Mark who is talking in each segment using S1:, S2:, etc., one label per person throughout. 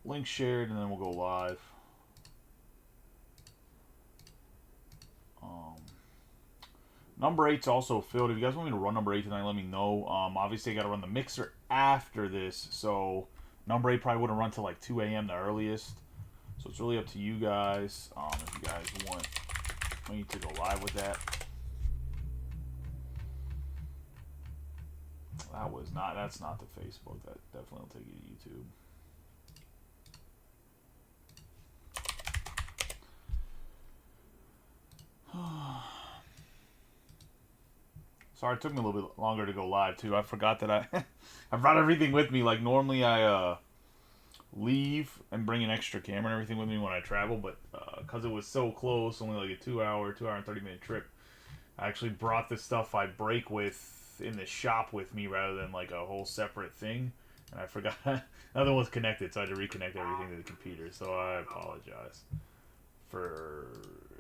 S1: Link shared, and then we'll go live. Number 8's also filled. If you guys want me to run number 8 tonight, let me know. Obviously, I got to run the mixer after this, so number 8 probably wouldn't run till like 2 a.m. the earliest. So it's really up to you guys. If you guys want me to go live with that. That's not the Facebook. That definitely will take you to YouTube. Sorry, it took me a little bit longer to go live too. I forgot that I brought everything with me. Like normally I leave and bring an extra camera and everything with me when I travel, but because it was so close, only like a 2 hour and 30-minute trip, I actually brought the stuff I break with in the shop with me rather than like a whole separate thing. And I forgot another one's connected, so I had to reconnect everything to the computer. So I apologize for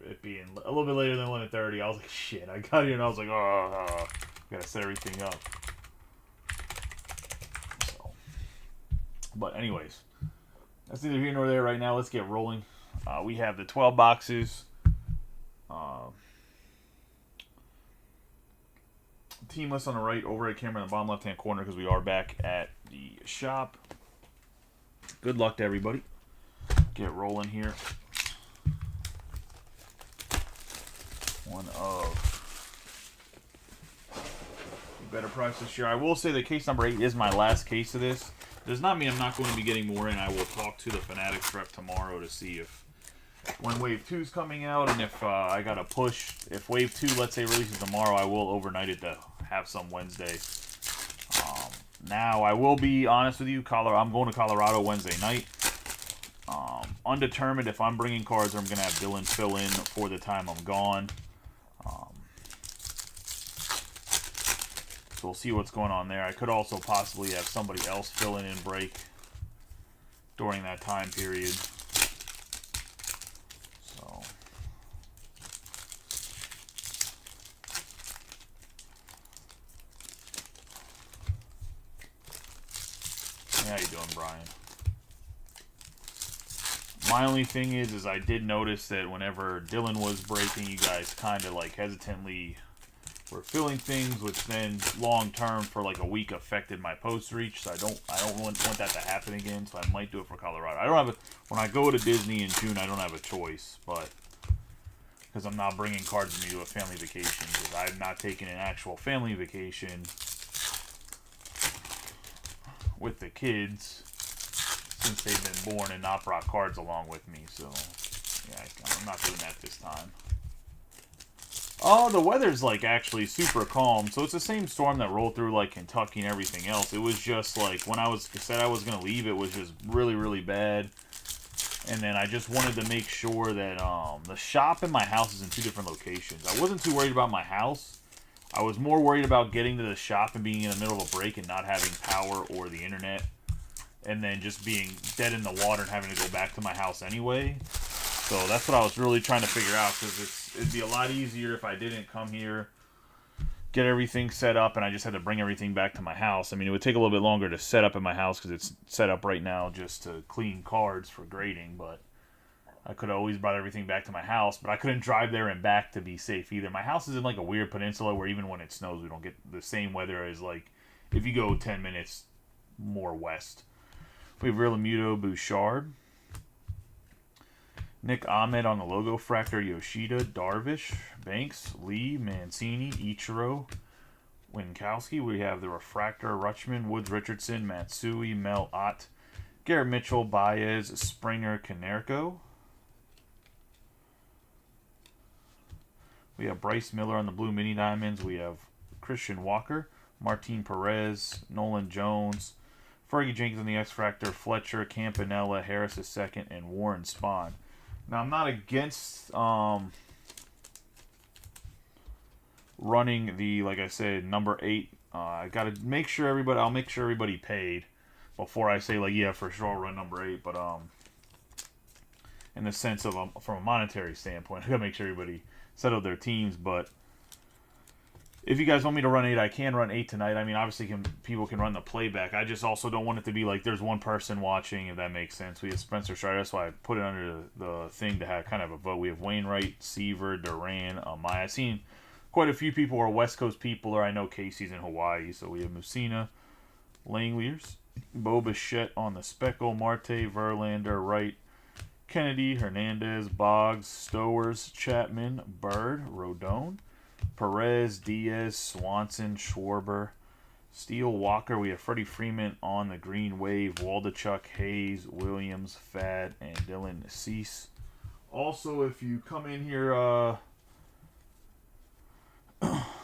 S1: it being a little bit later than 11:30. I was like, shit, I got here and I was like, gotta set everything up. So, but anyways, that's neither here nor there right now. Let's get rolling. We have the 12 boxes. Team list on the right, overhead camera in the bottom left-hand corner because we are back at the shop. Good luck to everybody. Get rolling here. One of the better price this year. I will say that case number 8 is my last case of this. Does not mean I'm not going to be getting more in. I will talk to the Fanatics rep tomorrow to see if when Wave 2 is coming out and if I got to push. If Wave 2, let's say, releases tomorrow, I will overnight it to have some Wednesday. Now, I will be honest with you. I'm going to Colorado Wednesday night. Undetermined if I'm bringing cards or I'm going to have Dylan fill in for the time I'm gone. So we'll see what's going on there. I could also possibly have somebody else fill in and break during that time period. So how you doing, Brian? My only thing is I did notice that whenever Dylan was breaking, you guys kind of like hesitantly were filling things, which then long term for like a week affected my post reach. So I don't want that to happen again. So I might do it for Colorado. I don't have when I go to Disney in June, I don't have a choice, but because I'm not bringing cards with me to a family vacation, because I've not taken an actual family vacation with the kids since they've been born and not brought cards along with me. So yeah, I'm not doing that this time. Oh, the weather's like actually super calm. So it's the same storm that rolled through like Kentucky and everything else. It was just like when I said I was gonna leave, it was just really, really bad. And then I just wanted to make sure that the shop and my house is in 2 different locations. I wasn't too worried about my house. I was more worried about getting to the shop and being in the middle of a break and not having power or the internet. And then just being dead in the water and having to go back to my house anyway. So that's what I was really trying to figure out, because it'd be a lot easier if I didn't come here, get everything set up, and I just had to bring everything back to my house. I mean, it would take a little bit longer to set up in my house because it's set up right now just to clean cards for grading, but I could have always brought everything back to my house, but I couldn't drive there and back to be safe either. My house is in like a weird peninsula where even when it snows, we don't get the same weather as like if you go 10 minutes more west. We have Real Bouchard. Nick Ahmed on the logo. Fractor Yoshida. Darvish. Banks. Lee. Mancini. Ichiro. Winkowski. We have the Refractor. Rutschman. Woods Richardson. Matsui. Mel Ott. Garrett Mitchell. Baez. Springer. Canerco. We have Bryce Miller on the blue mini diamonds. We have Christian Walker. Martin Perez. Nolan Jones. Fergie Jenkins on the X-Fractor, Fletcher, Campanella, Harris II, and Warren Spahn. Now, I'm not against running the, like I said, number 8. I got to make sure I'll make sure everybody paid before I say, like, yeah, for sure I'll run number 8. But in the sense of, from a monetary standpoint, I got to make sure everybody settled their teams. But if you guys want me to run 8, I can run 8 tonight. I mean, obviously, people can run the playback. I just also don't want it to be like there's one person watching, if that makes sense. We have Spencer Strider. That's why I put it under the thing to have kind of a vote. We have Wainwright, Seaver, Duran, Amaya. I've seen quite a few people are West Coast people, or I know Casey's in Hawaii. So we have Musina, Langliers, Bo Bichette on the Speckle, Marte, Verlander, Wright, Kennedy, Hernandez, Boggs, Stowers, Chapman, Bird, Rodon, Perez, Diaz, Swanson, Schwarber, Steele, Walker. We have Freddie Freeman on the green wave, Waldachuk, Hayes, Williams, Fad, and Dylan Cease. Also, if you come in here,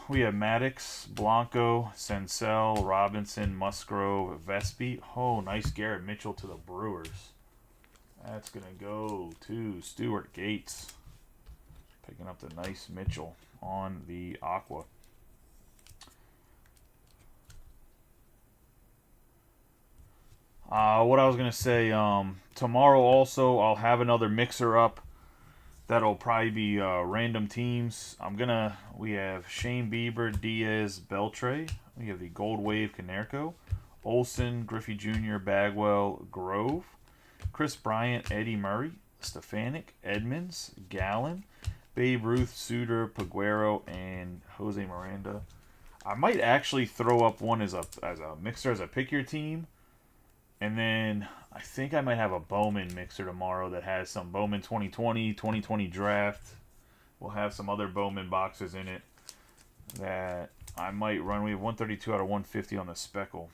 S1: we have Maddox, Blanco, Senzel, Robinson, Musgrove, Vespi. Oh, nice Garrett Mitchell to the Brewers. That's going to go to Stuart Gates. Picking up the nice Mitchell on the Aqua. What I was going to say, tomorrow also I'll have another mixer up. That'll probably be random teams. We have Shane Bieber, Diaz, Beltre. We have the Gold Wave, Canerco, Olson, Griffey Jr., Bagwell, Grove, Chris Bryant, Eddie Murray, Stefanik, Edmonds, Gallen, Babe Ruth, Suter, Paguero, and Jose Miranda. I might actually throw up one as a mixer, as a pick your team. And then I think I might have a Bowman mixer tomorrow that has some Bowman 2020, 2020 draft. We'll have some other Bowman boxes in it that I might run. We have 132 out of 150 on the Speckle.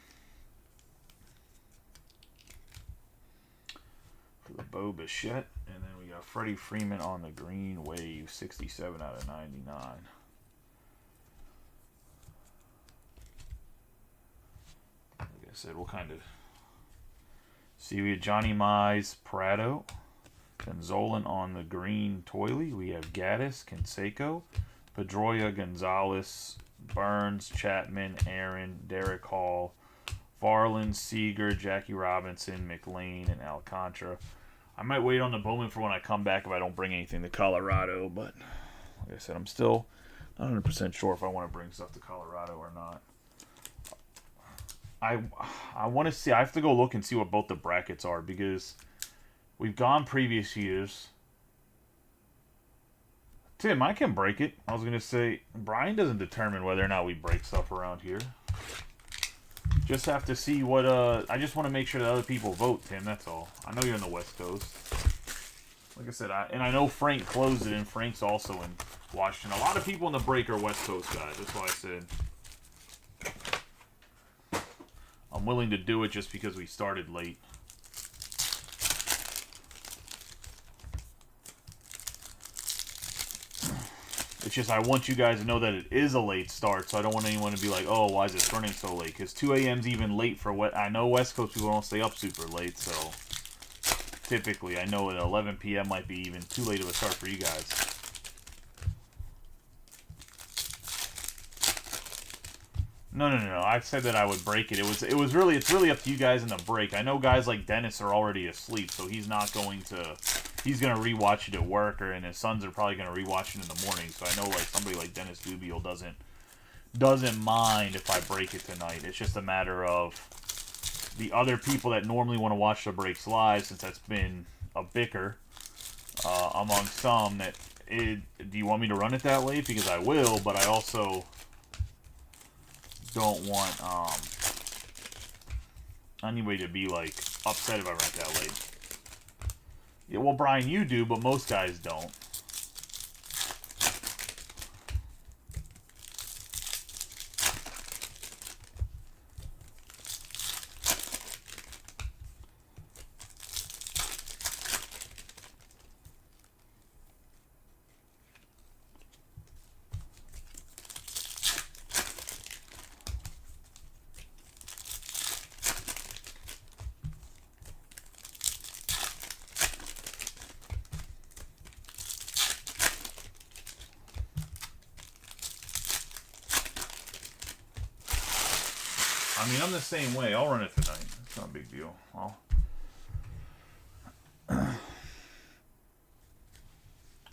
S1: For the Bo Bichette. And then we got Freddie Freeman on the green wave, 67 out of 99. Like I said, we'll kind of see. We have Johnny Mize, Prado, Gonzolin on the green Toily. We have Gaddis, Canseco, Pedroia, Gonzalez, Burns, Chapman, Aaron, Derek Hall, Varland, Seager, Jackie Robinson, McLean, and Alcantara. I might wait on the Bowman for when I come back if I don't bring anything to Colorado, but like I said, I'm still not 100% sure if I want to bring stuff to Colorado or not. I want to see. I have to go look and see what both the brackets are because we've gone previous years. Tim, I can break it. I was going to say, Brian doesn't determine whether or not we break stuff around here. Just have to see what, I just want to make sure that other people vote, Tim, that's all. I know you're in the West Coast. Like I said, I know Frank closed it, and Frank's also in Washington. A lot of people in the break are West Coast guys. That's why I said I'm willing to do it just because we started late. It's just I want you guys to know that it is a late start, so I don't want anyone to be like, oh, why is it running so late? Because 2 a.m.'s even late for what I know West Coast people don't stay up super late, so typically I know at 11 p.m. might be even too late of a start for you guys. No. I said that I would break it. It's really up to you guys in the break. I know guys like Dennis are already asleep, so he's not going to. He's going to rewatch it at work, and his sons are probably going to rewatch it in the morning. So I know like somebody like Dennis Dubiel doesn't mind if I break it tonight. It's just a matter of the other people that normally want to watch the breaks live, since that's been a bicker among some. Do you want me to run it that late? Because I will, but I also don't want anybody to be like upset if I run it that late. Yeah, well, Brian, you do, but most guys don't. I mean, I'm the same way. I'll run it tonight. It's not a big deal.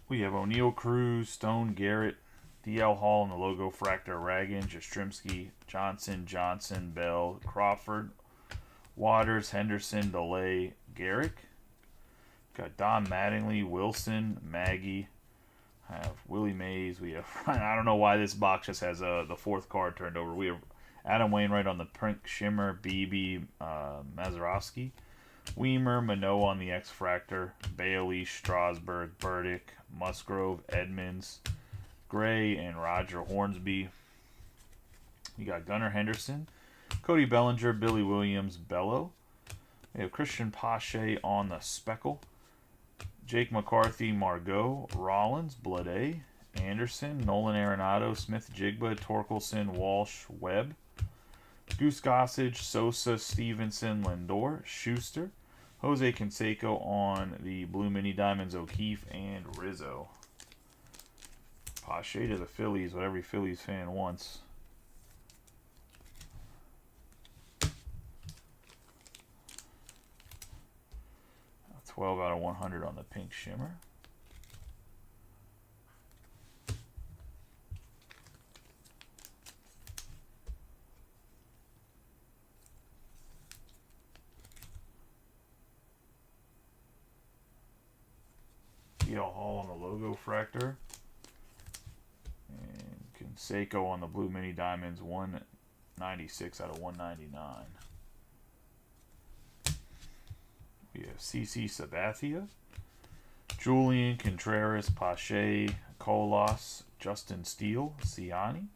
S1: We have O'Neill, Cruz, Stone, Garrett, DL Hall in the logo fractor. Ragan, Jastrzemski, Johnson, Johnson, Bell, Crawford, Waters, Henderson, DeLay, Garrick. Got Don Mattingly, Wilson, Maggie. I have Willie Mays. We have, I don't know why this box just has the fourth card turned over. We have Adam Wainwright on the Pink Shimmer, Beebe, Mazeroski, Weimer, Manoa on the X Fractor, Bailey, Strasburg, Burdick, Musgrove, Edmonds, Gray, and Roger Hornsby. You got Gunnar Henderson, Cody Bellinger, Billy Williams, Bello. We have Christian Pache on the Speckle, Jake McCarthy, Margot, Rollins, Blade, Anderson, Nolan Arenado, Smith Jigba, Torkelson, Walsh, Webb, Goose Gossage, Sosa, Stevenson, Lindor, Schuster, Jose Canseco on the Blue Mini Diamonds, O'Keefe, and Rizzo. Pache to the Phillies, what every Phillies fan wants. A 12 out of 100 on the Pink Shimmer. DL Hall on the logo fractor. And Canseco on the Blue Mini Diamonds, 196 out of 199. We have CC Sabathia, Julian Contreras, Pache, Colas, Justin Steele, Ciani.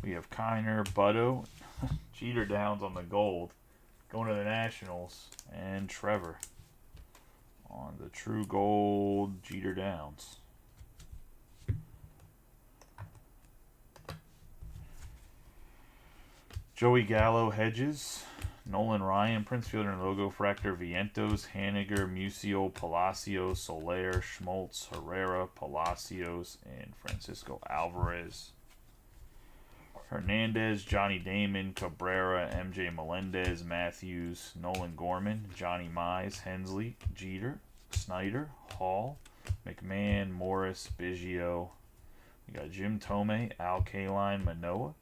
S1: We have Kiner, Butto, Jeter Downs on the gold, going to the Nationals, and Trevor on the True Gold Jeter Downs. Joey Gallo, Hedges, Nolan Ryan, Prince Fielder and Logo Fractor, Vientos, Haniger, Musial, Palacios, Soler, Schmaltz, Herrera, Palacios, and Francisco Alvarez. Hernandez, Johnny Damon, Cabrera, MJ Melendez, Matthews, Nolan Gorman, Johnny Mize, Hensley, Jeter, Snyder, Hall, McMahon, Morris, Biggio. We got Jim Tomei, Al Kaline, Manoa,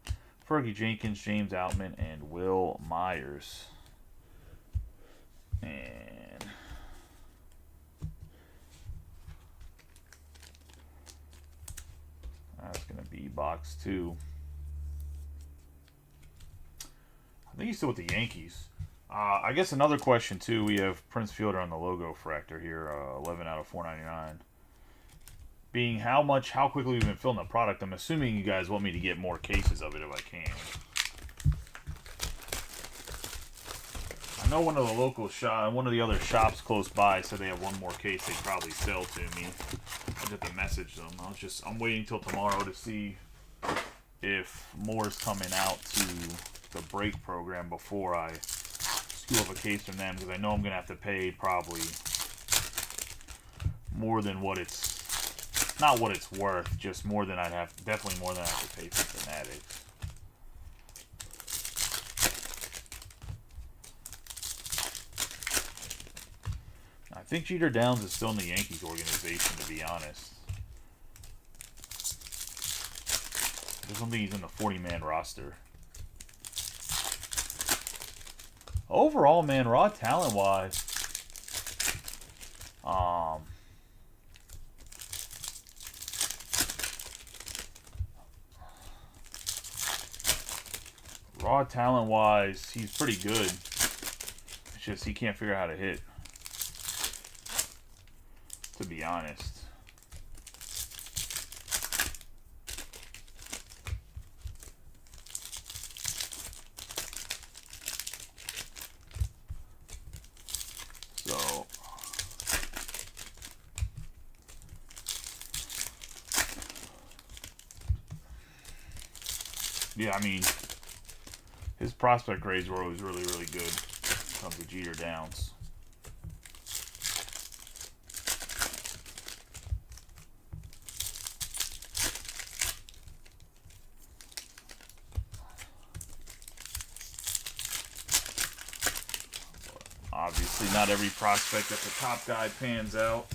S1: Fergie Jenkins, James Outman, and Will Myers. And that's going to be box 2. I think he's still with the Yankees. I guess another question, too. We have Prince Fielder on the logo fractor here, 11 out of 499. Being how quickly we've been filling the product, I'm assuming you guys want me to get more cases of it if I can. I know one of the other shops close by said they have one more case they'd probably sell to me. I'll have to message them. I'm waiting till tomorrow to see if more's coming out to the break program before I scoop up a case from them, because I know I'm gonna have to pay probably more than what it's, not what it's worth, just more than definitely more than I have to pay for Fanatics. I think Jeter Downs is still in the Yankees organization, to be honest. I don't think he's in the 40-man roster. Overall, man, raw talent-wise, he's pretty good. It's just he can't figure out how to hit, to be honest. So, yeah, I mean, his prospect grades were always really, really good when it comes to Jeter Downs. Obviously, not every prospect at the top guy pans out.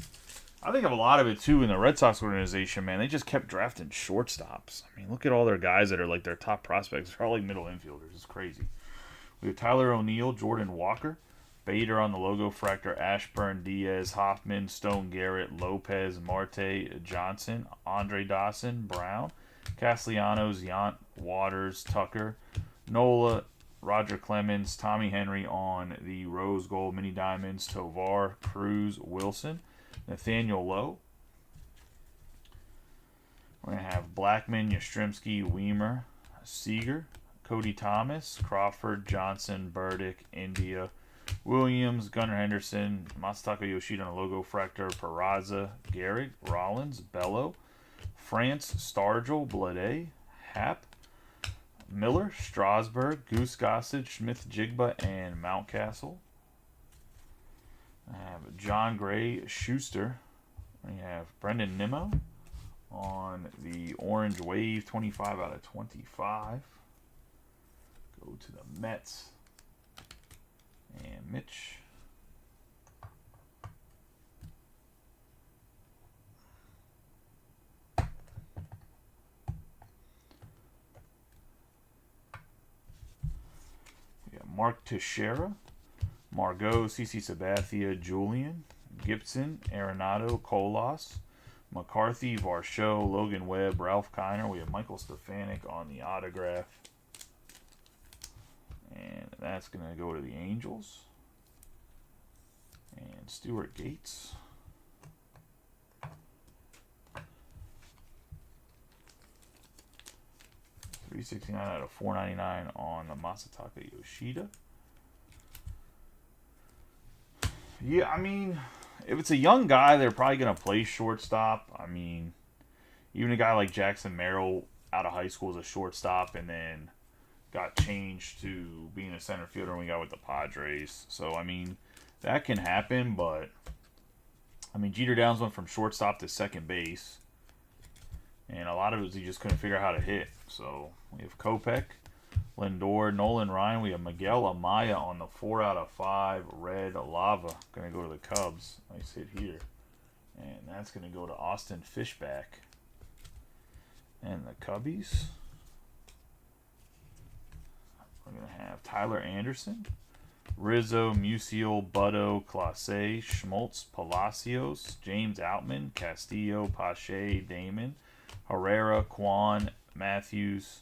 S1: I think of a lot of it too in the Red Sox organization, man. They just kept drafting shortstops. I mean, look at all their guys that are like their top prospects. They're all like middle infielders. It's crazy. We have Tyler O'Neill, Jordan Walker, Bader on the logo, Fractor, Ashburn, Diaz, Hoffman, Stone Garrett, Lopez, Marte, Johnson, Andre Dawson, Brown, Castellanos, Yount, Waters, Tucker, Nola, Roger Clemens, Tommy Henry on the Rose Gold Mini Diamonds, Tovar, Cruz, Wilson, Nathaniel Lowe. We're going to have Blackman, Yastrzemski, Weimer, Seager, Cody Thomas, Crawford, Johnson, Burdick, India, Williams, Gunnar Henderson, Masataka Yoshida on the logo, Fractor, Peraza, Garrett, Rollins, Bello, France, Stargell, Blade, Happ, Miller, Strasburg, Goose Gossage, Smith Jigba, and Mountcastle. I have John Gray, Schuster. We have Brendan Nimmo on the Orange Wave, 25 out of 25. Go to the Mets. And Mitch. We got Mark Teixeira, Margot, CC Sabathia, Julian, Gibson, Arenado, Colas, McCarthy, Varsho, Logan Webb, Ralph Kiner. We have Michael Stefanik on the autograph. And that's going to go to the Angels. And Stuart Gates. $369 out of $499 on the Masataka Yoshida. Yeah, I mean, if it's a young guy, they're probably going to play shortstop. I mean, even a guy like Jackson Merrill out of high school is a shortstop and then got changed to being a center fielder when we got with the Padres. So, I mean, that can happen, but, I mean, Jeter Downs went from shortstop to second base, and a lot of it was he just couldn't figure out how to hit. So, we have Kopech, Lindor, Nolan Ryan. We have Miguel Amaya on the 4 out of 5 red lava. Going to go to the Cubs. Nice hit here. And that's going to go to Austin Fishback. And the Cubbies. We're going to have Tyler Anderson, Rizzo, Musial, Butto, Clase, Schmaltz, Palacios, James Outman, Castillo, Pache, Damon, Herrera, Kwan, Matthews,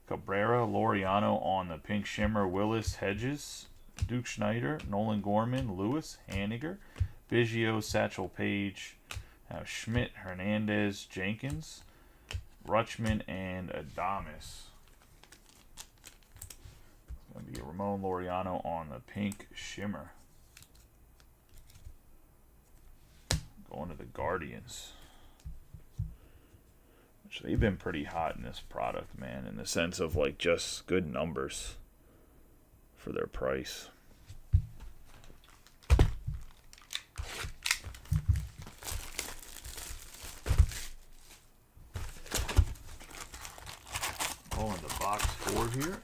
S1: Cabrera, Laureano on the pink shimmer, Willis, Hedges, Duke Schneider, Nolan Gorman, Lewis, Haniger, Biggio, Satchel Paige, Schmidt, Hernandez, Jenkins, Rutschman, and Adames. It's going to be Ramon Laureano on the pink shimmer. Going to the Guardians. Which they've been pretty hot in this product, man, in the sense of like just good numbers for their price. Going to box 4 here.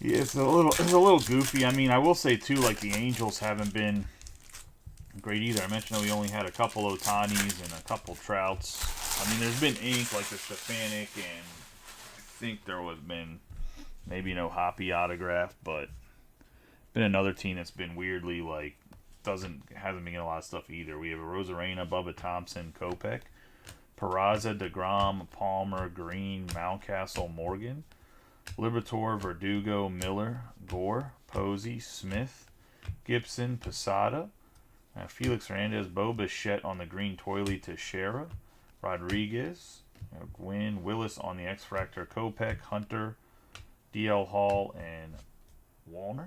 S1: Yeah, it's a little goofy. I mean, I will say too, like the Angels haven't been great either. I mentioned that we only had a couple Otanis and a couple Trouts. I mean, there's been ink like the Stefanik, and I think there was been maybe no Hoppy autograph, but been another team that's been weirdly like hasn't been getting a lot of stuff either. We have a Rosarena, Bubba Thompson, Kopech, Peraza, DeGrom, Palmer, Green, Mountcastle, Morgan, Liberatore, Verdugo, Miller, Gore, Posey, Smith, Gibson, Posada, Felix Hernandez, Bo Bichette on the green Toily, Teixeira, Rodriguez, Gwynn, Willis on the X-Fractor, Kopech, Hunter, DL Hall, and Wallner.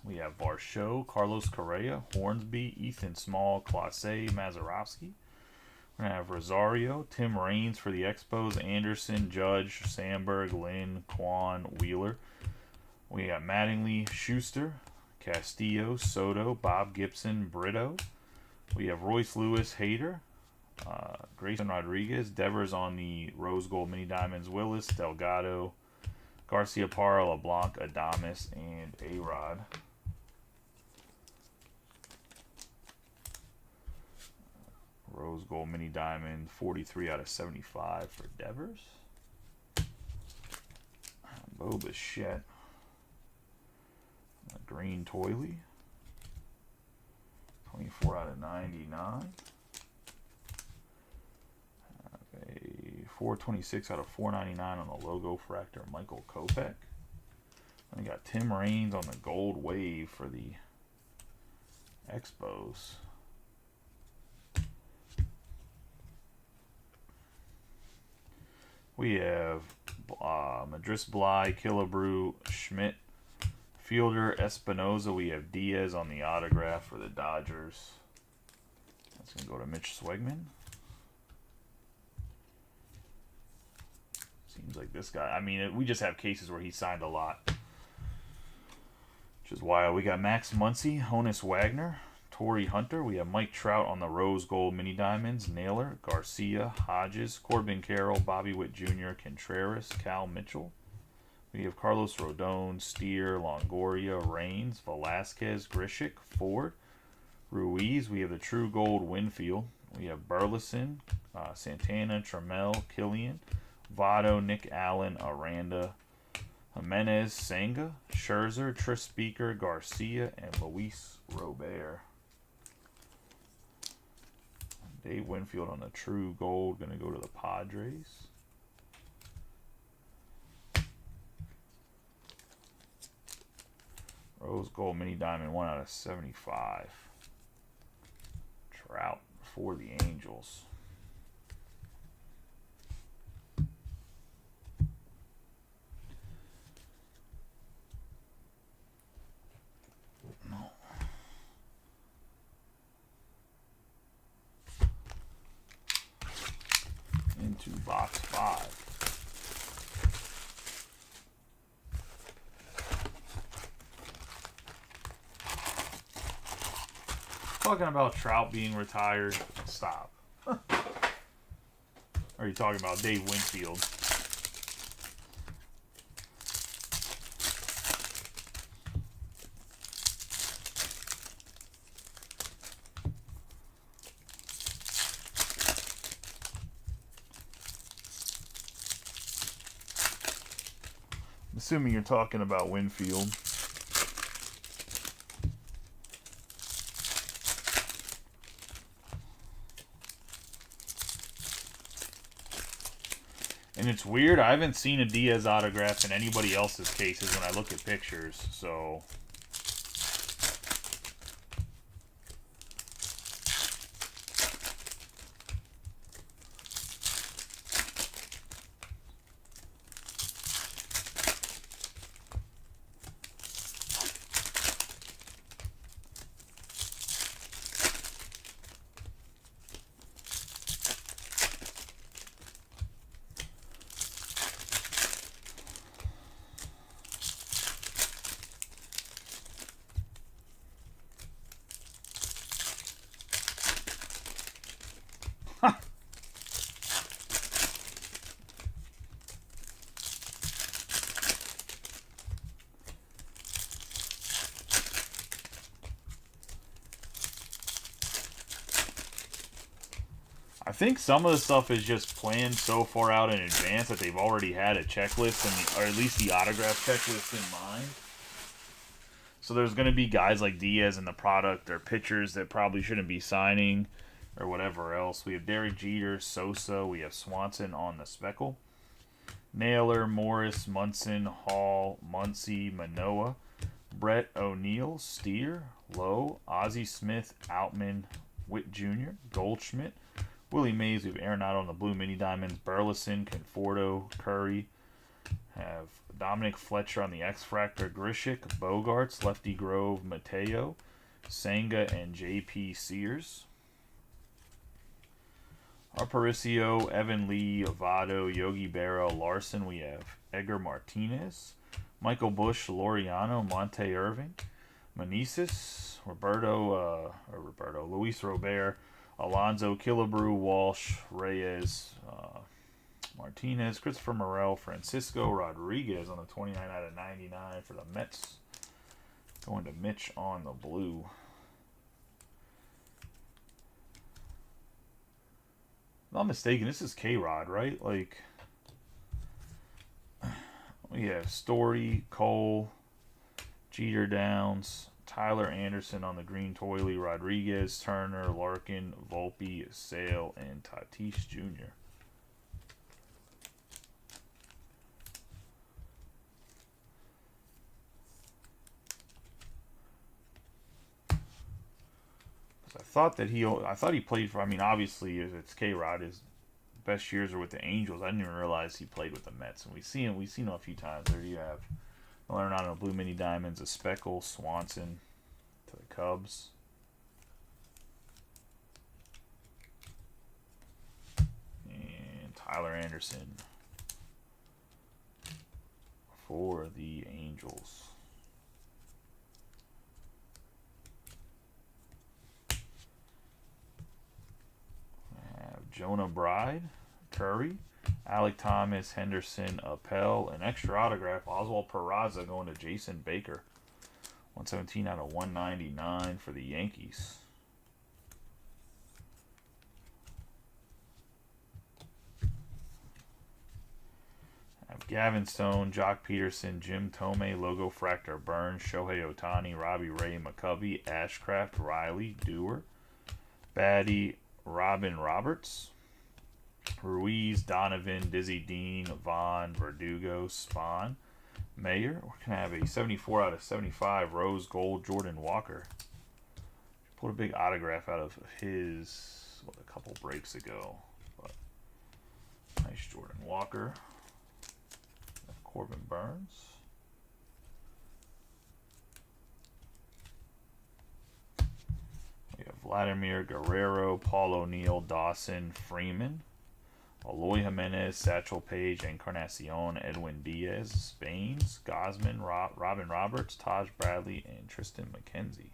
S1: We have Varsho, Carlos Correa, Hornsby, Ethan Small, Clase, Mazerovsky. We're going to have Rosario, Tim Raines for the Expos, Anderson, Judge, Sandberg, Lynn, Kwan, Wheeler. We got Mattingly, Schuster, Castillo, Soto, Bob Gibson, Brito. We have Royce Lewis, Hader, Grayson Rodriguez, Devers on the Rose Gold Mini Diamonds, Willis, Delgado, Garcia Parra, LeBlanc, Adames, and A-Rod. Rose Gold Mini Diamond, 43 out of 75 for Devers. Bo Bichette. Green Toily. 24 out of 99. A 426 out of 499 on the logo fractor, Michael Kopech. And we got Tim Raines on the gold wave for the Expos. We have Madris Bly, Killebrew, Schmidt, Fielder, Espinoza. We have Diaz on the autograph for the Dodgers. That's going to go to Mitch Swegman. Seems like this guy. I mean, we just have cases where he signed a lot, which is wild. We got Max Muncy, Honus Wagner, Torrey Hunter. We have Mike Trout on the Rose Gold Mini Diamonds, Naylor, Garcia, Hodges, Corbin Carroll, Bobby Witt Jr., Contreras, Cal Mitchell. We have Carlos Rodon, Steer, Longoria, Raines, Velasquez, Grishik, Ford, Ruiz. We have the True Gold Winfield. We have Burleson, Santana, Trammell, Killian, Votto, Nick Allen, Aranda, Jimenez, Senga, Scherzer, Tris Speaker, Garcia, and Luis Robert. Dave Winfield on the True Gold, going to go to the Padres. Rose Gold Mini Diamond, 1 out of 75. Trout for the Angels. Into box 5. Talking about Trout being retired. Stop. Or are you talking about Dave Winfield? I'm assuming you're talking about Winfield. And it's weird, I haven't seen a Diaz autograph in anybody else's cases when I look at pictures, so... I think some of the stuff is just planned so far out in advance that they've already had a checklist, or at least the autograph checklist in mind. So there's going to be guys like Diaz in the product or pitchers that probably shouldn't be signing or whatever else. We have Derek Jeter, Sosa. We have Swanson on the speckle. Naylor, Morris, Munson, Hall, Muncy, Manoah, Brett O'Neill, Steer, Lowe, Ozzie Smith, Outman, Witt Jr., Goldschmidt, Willie Mays. We have Arenado on the blue mini diamonds, Burleson, Conforto, Curry. Have Dominic Fletcher on the X-Fractor, Grishik, Bogarts, Lefty Grove, Mateo, Senga, and J.P. Sears. Aparicio, Evan Lee, Votto, Yogi Berra, Larson. We have Edgar Martinez, Michael Bush, Laureano, Monte Irving, Meneses, Luis Robert, Alonzo, Killebrew, Walsh, Reyes, Martinez, Christopher Morel, Francisco Rodriguez on the 29/99 for the Mets. Going to Mitch on the blue. If I'm not mistaken, this is K-Rod, right? Like, we have Story, Cole, Jeter Downs, Tyler Anderson on the green Toily, Rodriguez, Turner, Larkin, Volpe, Sale, and Tatis Jr. I thought he played for. I mean, obviously, it's K-Rod. His best years are with the Angels. I didn't even realize he played with the Mets. And we've seen him a few times. There you have Arenado, blue mini diamonds, a speckle, Swanson to the Cubs. And Tyler Anderson for the Angels. Jonah Bride, Curry, Alec Thomas, Henderson, Appel, an extra autograph, Oswald Peraza going to Jason Baker. 117/199 for the Yankees. Have Gavin Stone, Jock Peterson, Jim Tomei, Logo Fractor, Burns, Shohei Ohtani, Robbie Ray, McCovey, Ashcraft, Riley, Dewar, Batty, Robin Roberts, Ruiz, Donovan, Dizzy Dean, Vaughn, Verdugo, Spawn, Mayer. We're going to have a 74/75 Rose Gold Jordan Walker. Pulled a big autograph out of his a couple breaks ago. But nice Jordan Walker. Corbin Burns. We have Vladimir Guerrero, Paul O'Neill, Dawson, Freeman, Eloy Jimenez, Satchel Paige, Encarnacion, Edwin Diaz, Baines, Gosman, Robin Roberts, Taj Bradley, and Tristan McKenzie.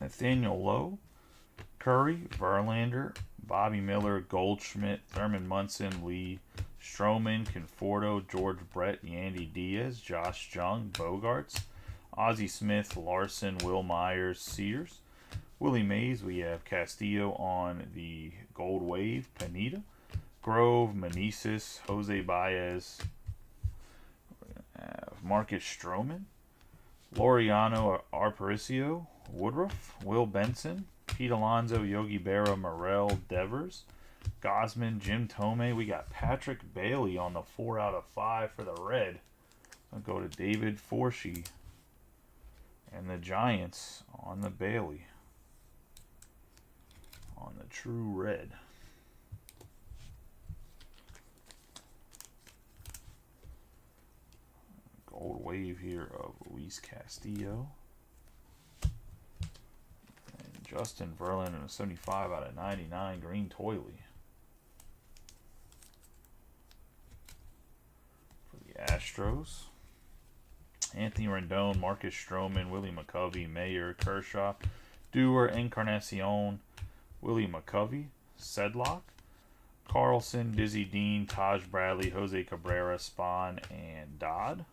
S1: Nathaniel Lowe, Curry, Verlander, Bobby Miller, Goldschmidt, Thurman Munson, Lee, Stroman, Conforto, George Brett, Yandy Diaz, Josh Jung, Bogarts, Ozzie Smith, Larson, Will Myers, Sears, Willie Mays. We have Castillo on the Gold Wave, Pineda, Grove, Meneses, Jose Baez, Marcus Stroman, Laureano Aparicio, Woodruff, Will Benson, Pete Alonso, Yogi Berra, Morel, Devers, Gosman, Jim Tomei. We got Patrick Bailey on the 4 out of 5 for the Red. I'll go to David Forshee. And the Giants on the Bailey. On the True Red. Gold Wave here of Luis Castillo. And Justin Verlander, a 75 out of 99, Green Toilet. For the Astros. Anthony Rendon, Marcus Stroman, Willie McCovey, Mayer, Kershaw, Dewar, Encarnacion, Willie McCovey, Sedlock, Carlson, Dizzy Dean, Taj Bradley, Jose Cabrera, Spahn, and Dodd.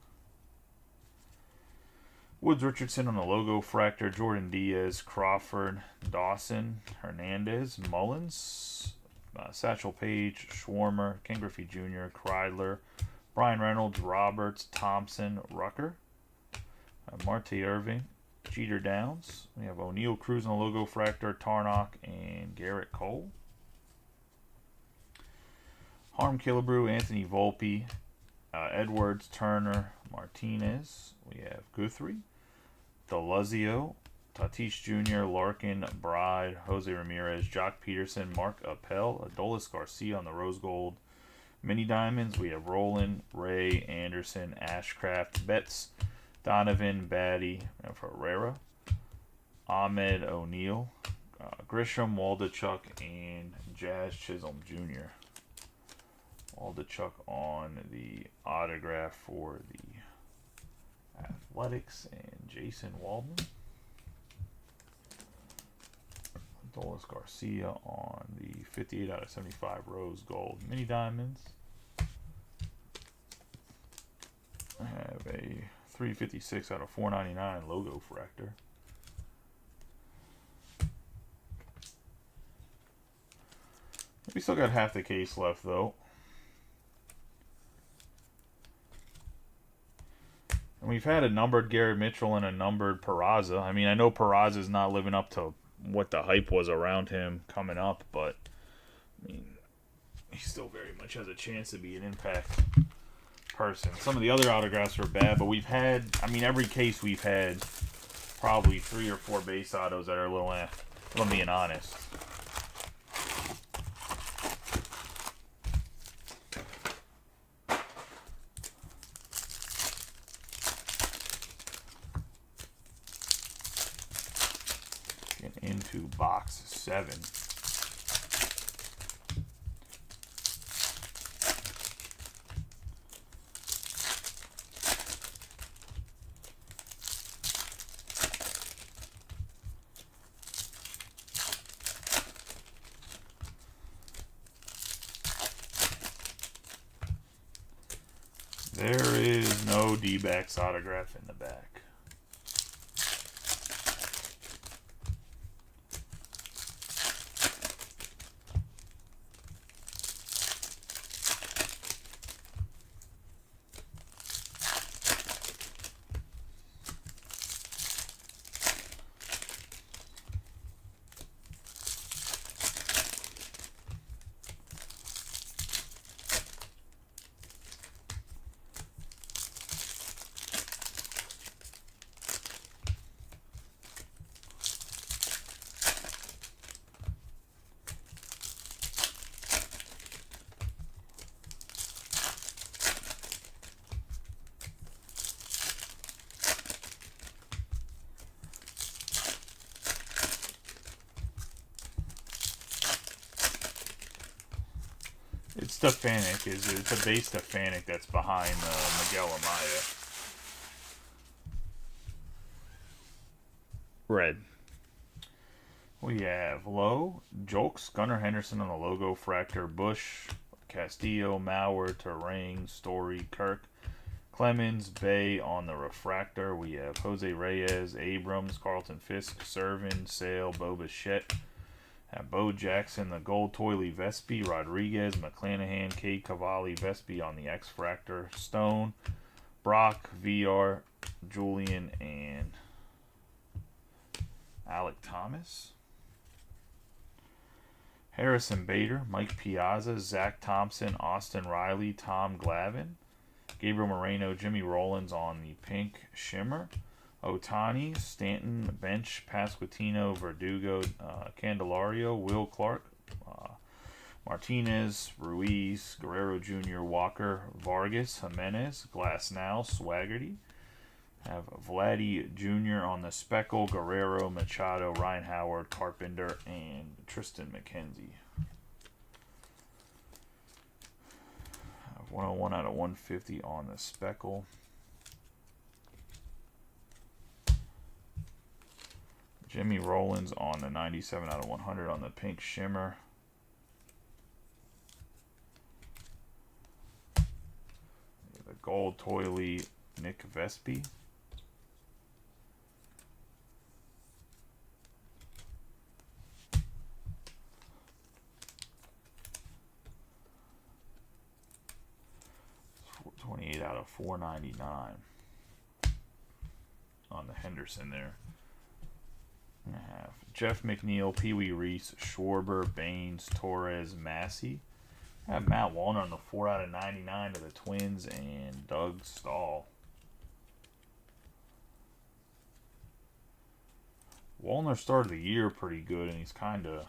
S1: Woods Richardson on the logo fractor, Jordan Diaz, Crawford, Dawson, Hernandez, Mullins, Satchel Paige, Schwarmer, Ken Griffey Jr., Kreidler, Brian Reynolds, Roberts, Thompson, Rucker, Marte Irving, Jeter Downs. We have O'Neill Cruz on the logo fractor, Tarnock, and Garrett Cole. Harm Killebrew, Anthony Volpe, Edwards, Turner, Martinez. We have Guthrie, Deluzio, Tatis Jr., Larkin, Bride, Jose Ramirez, Jock Peterson, Mark Appel, Adolis Garcia on the Rose Gold. Mini Diamonds, we have Roland, Ray, Anderson, Ashcraft, Betts, Donovan, Batty, Herrera, Ahmed O'Neill, Grisham, Waldachuk, and Jazz Chisholm Jr. Waldachuk on the autograph for the Athletics, and Jason Waldman. Adolis Garcia on the 58 out of 75 Rose Gold Mini Diamonds. I have a 356 out of 499 logo fractor. We still got half the case left though. And we've had a numbered Garrett Mitchell and a numbered Peraza. I mean, I know Peraza's not living up to what the hype was around him coming up, but I mean, he still very much has a chance to be an impact person. Some of the other autographs were bad, but we've had, I mean, every case we've had probably 3 or 4 base autos that are a little if I'm being honest. Into box 7. There is no D-backs autograph in the back. It's Stefanik. It's a base Stefanik that's behind Miguel Amaya. Red. We have Lowe, Jolks, Gunnar Henderson on the logo, Fractor, Bush, Castillo, Mauer, Terang, Story, Kirk, Clemens, Bay on the refractor. We have Jose Reyes, Abrams, Carlton Fisk, Servin, Sale, Bo Bichette. Have Bo Jackson, the gold Toily Vespi, Rodriguez, McClanahan, K. Cavalli, Vespi on the X Fractor, Stone, Brock, VR, Julian, and Alec Thomas. Harrison Bader, Mike Piazza, Zach Thompson, Austin Riley, Tom Glavine, Gabriel Moreno, Jimmy Rollins on the pink shimmer, Otani, Stanton, Bench, Pasquantino, Verdugo, Candelario, Will Clark, Martinez, Ruiz, Guerrero Jr., Walker, Vargas, Jimenez, Glasnow, Swaggerty. Have Vladdy Jr. on the speckle, Guerrero, Machado, Ryan Howard, Carpenter, and Tristan McKenzie. Have 101 out of 150 on the speckle. Jimmy Rollins on the 97 out of 100 on the pink shimmer. The gold Toily Nick Vespi. Out of 499 on the Henderson there. I have Jeff McNeil, Pee Wee Reese, Schwarber, Baines, Torres, Massey. I have Matt Wallner on the 4 out of 99 to the Twins, and Doug Stahl. Wallner started the year pretty good, and he's kind of,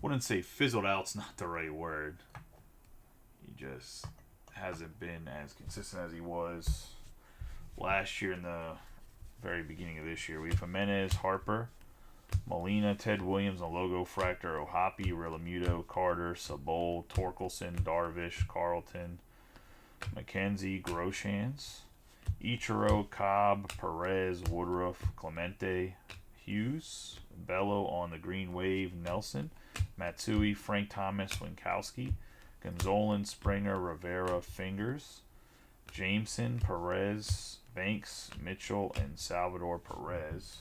S1: wouldn't say fizzled out's not the right word. He just hasn't been as consistent as he was last year in the very beginning of this year. We have Jimenez, Harper, Molina, Ted Williams on logo, Fractor, Ohapi, Realamuto, Carter, Sabol, Torkelson, Darvish, Carlton, McKenzie, Groshans, Ichiro, Cobb, Perez, Woodruff, Clemente, Hughes, Bello on the green wave, Nelson, Matsui, Frank Thomas, Winkowski, Gonzolin, Springer, Rivera, Fingers, Jameson, Perez, Banks, Mitchell, and Salvador Perez.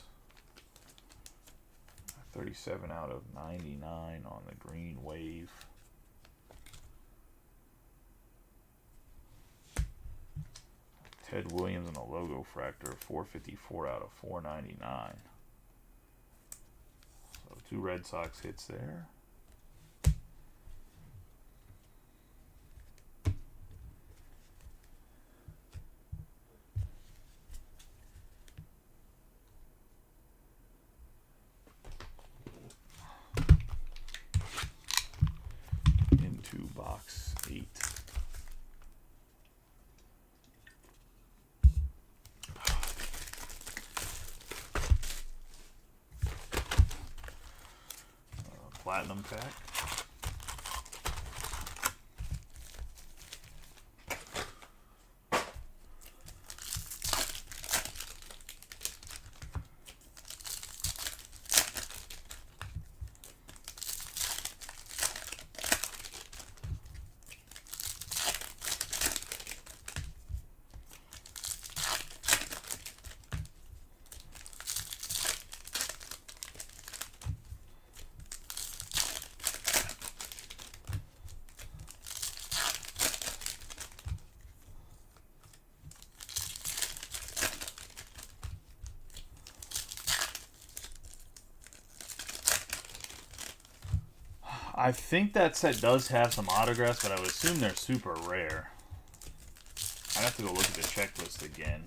S1: 37 out of 99 on the green wave. Ted Williams on the logo fractor, 454 out of 499. So 2 Red Sox hits there. Box 8. Platinum pack. I think that set does have some autographs, but I would assume they're super rare. I'd have to go look at the checklist again.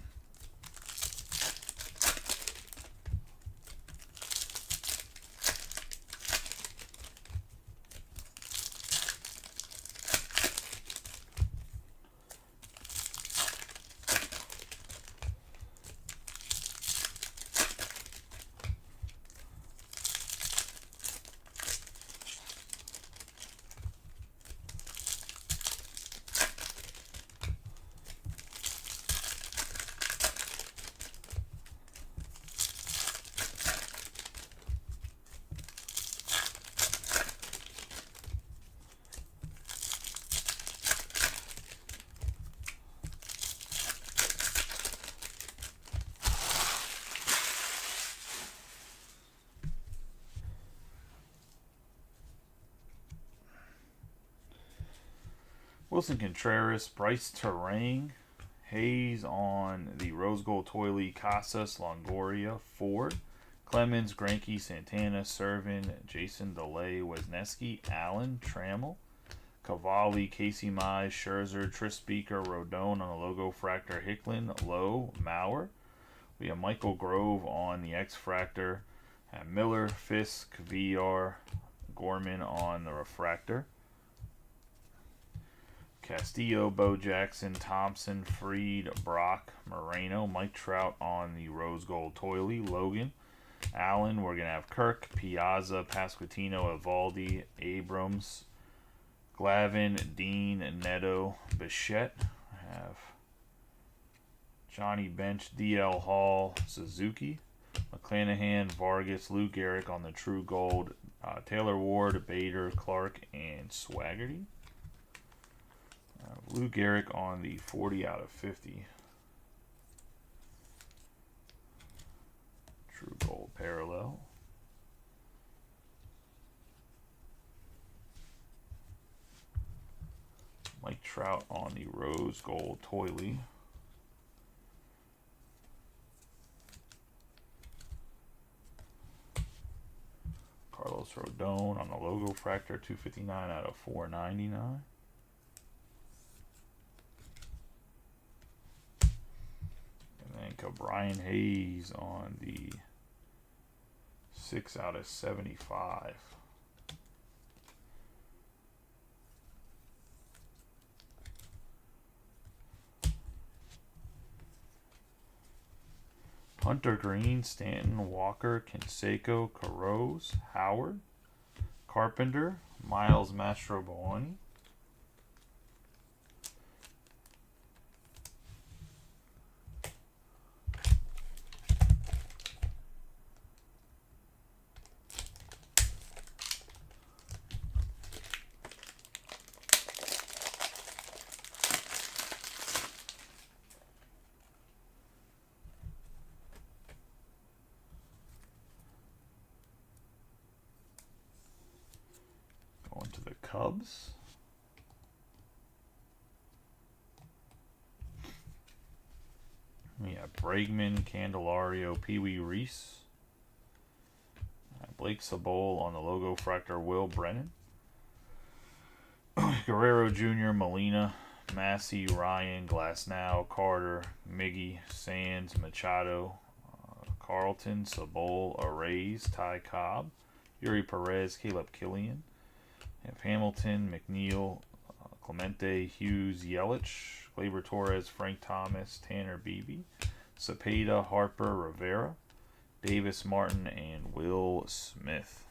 S1: Wilson Contreras, Bryce Terang, Hayes on the Rose Gold Toily, Casas, Longoria, Ford, Clemens, Greinke, Santana, Servin, Jason DeLay, Wisniewski, Allen, Trammell, Cavalli, Casey Mize, Scherzer, Tris Speaker, Rodon on the Logo Fractor, Hicklin, Lowe, Mauer. We have Michael Grove on the X Fractor, Miller, Fisk, VR, Gorman on the Refractor. Castillo, Bo Jackson, Thompson, Freed, Brock, Moreno, Mike Trout on the Rose Gold Toily, Logan, Allen. We're going to have Kirk, Piazza, Pasquantino, Evaldi, Abrams, Glavin, Dean, Neto, Bichette. I have Johnny Bench, DL Hall, Suzuki, McClanahan, Vargas, Lou Gehrig on the True Gold, Taylor Ward, Bader, Clark, and Swaggerty. Lou Gehrig on the 40 out of 50. True Gold Parallel. Mike Trout on the Rose Gold Toily. Carlos Rodon on the Logo Fractor, 259 out of 499. And then Brian Hayes on the 6 out of 75. Hunter Green, Stanton, Walker, Canseco, Caroz, Howard, Carpenter, Miles Mastrobuoni. Going to the Cubs. We have Bregman, Candelario, Pee Wee Reese, Blake Sabol on the Logo Fractor, Will Brennan, Guerrero Jr., Molina, Massey, Ryan, Glasnow, Carter, Miggy, Sands, Machado, Carlton, Sabol, Arrays, Ty Cobb, Yuri Perez, Caleb Killian. We have Hamilton, McNeil, Clemente, Hughes, Yelich, Gleyber Torres, Frank Thomas, Tanner Beebe, Cepeda, Harper, Rivera, Davis Martin, and Will Smith.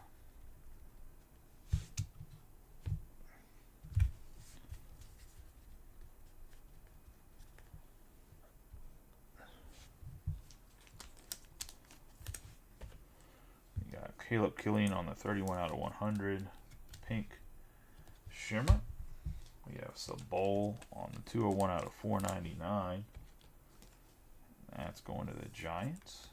S1: We got Caleb Killian on the 31 out of 100, pink shimmer. We have Sabol on the 201 out of 499. That's going to the Giants.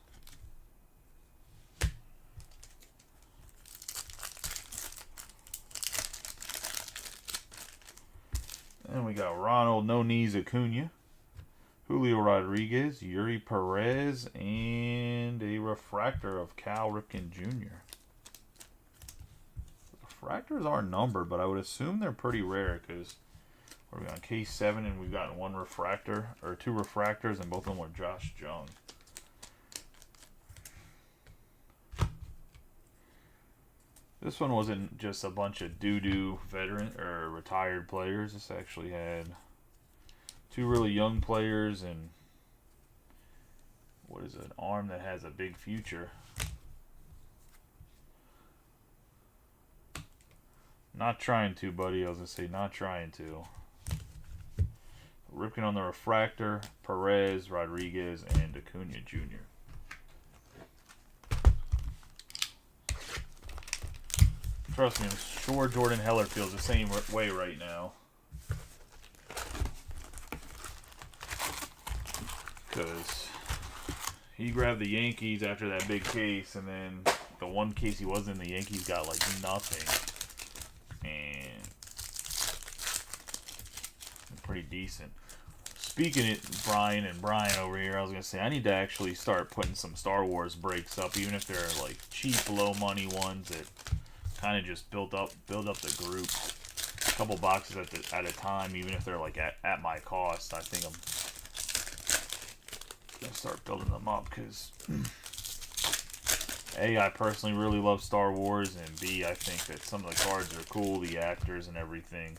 S1: Then we got Ronald No Knees Acuna, Julio Rodriguez, Yuri Perez, and a refractor of Cal Ripken Jr. Refractors are numbered, but I would assume they're pretty rare because we're on case 7 and we've gotten one refractor, or 2 refractors, and both of them were Josh Jung. This one wasn't just a bunch of doo-doo veteran or retired players. This actually had 2 really young players and what is it, an arm that has a big future. Not trying to, buddy. I was going to say not trying to. Ripken on the refractor, Perez, Rodriguez, and Acuna Jr. Trust me, I'm sure Jordan Heller feels the same way right now. Because he grabbed the Yankees after that big case, and then the one case he was in, the Yankees got like nothing. And pretty decent. Speaking of Brian and Brian over here, I was gonna say I need to actually start putting some Star Wars breaks up, even if they're like cheap, low money ones that kind of just build up the group. A couple boxes at a time, even if they're like at my cost. I think I'm gonna start building them up because A, I personally really love Star Wars, and B, I think that some of the cards are cool, the actors and everything.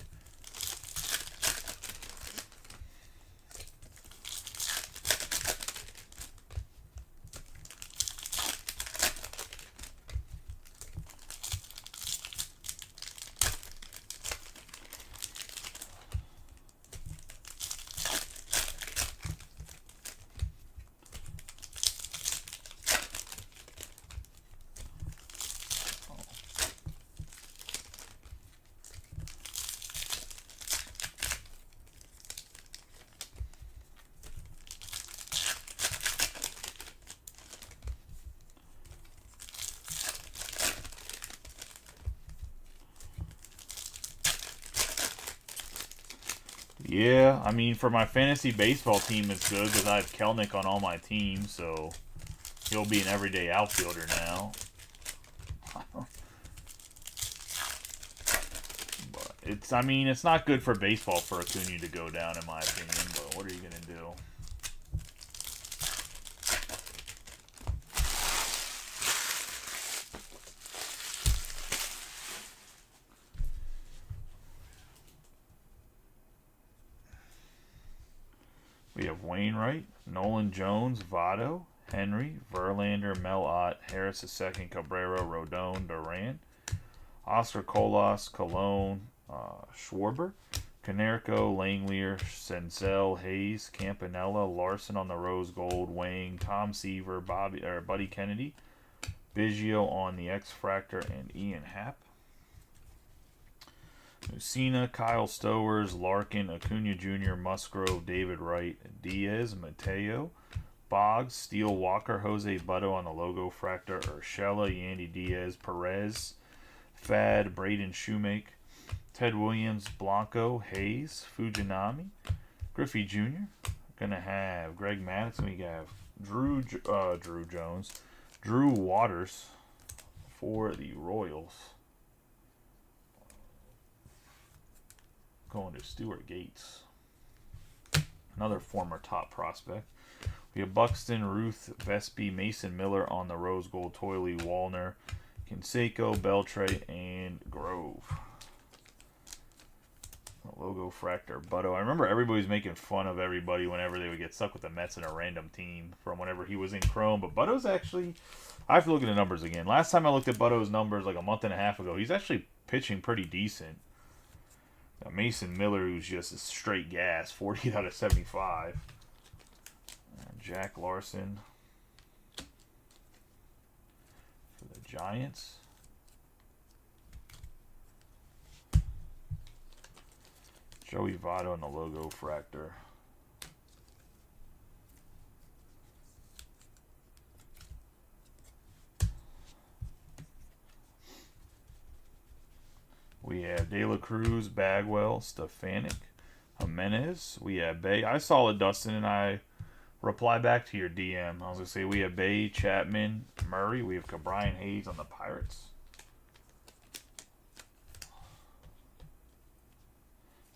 S1: Yeah, I mean, for my fantasy baseball team, it's good because I have Kelnick on all my teams, so he'll be an everyday outfielder now. But I mean, it's not good for baseball for Acuna to go down, in my opinion, but what are you going to do? We have Wainwright, Nolan Jones, Votto, Henry, Verlander, Mel Ott, Harris II, Cabrera, Rodon, Duran, Oscar Colas, Colon, Schwarber, Canerco, Langelier, Senzel, Hayes, Campanella, Larson on the rose gold, Wang, Tom Seaver, Buddy Kennedy, Biggio on the X-Fractor, and Ian Happ. Mussina, Kyle Stowers, Larkin, Acuna Jr., Musgrove, David Wright, Diaz, Mateo, Boggs, Steele, Walker, Jose Butto on the logo Fractor, Urshela, Yandy Diaz, Perez, Fad, Braden Shoemake, Ted Williams, Blanco, Hayes, Fujinami, Griffey Jr. Gonna have Greg Maddux. We have Drew Jones, Drew Waters for the Royals. Going to Stuart Gates, another former top prospect. We have Buxton, Ruth, Vespi, Mason Miller on the rose gold, Toyley, Wallner, Canseco, Beltre, and Grove. Logo Fractor, Butto. I remember everybody was making fun of everybody whenever they would get stuck with the Mets in a random team from whenever he was in Chrome. But Butto's actually, I have to look at the numbers again. Last time I looked at Butto's numbers like a month and a half ago, he's actually pitching pretty decent. Mason Miller, who's just a straight gas, 40 out of 75. Jack Larson for the Giants. Joey Votto and the logo Fractor. We have De La Cruz, Bagwell, Stefanik, Jimenez. We have Bay. I saw it, Dustin, and I reply back to your DM. I was going to say we have Bay, Chapman, Murray. We have Brian Hayes on the Pirates.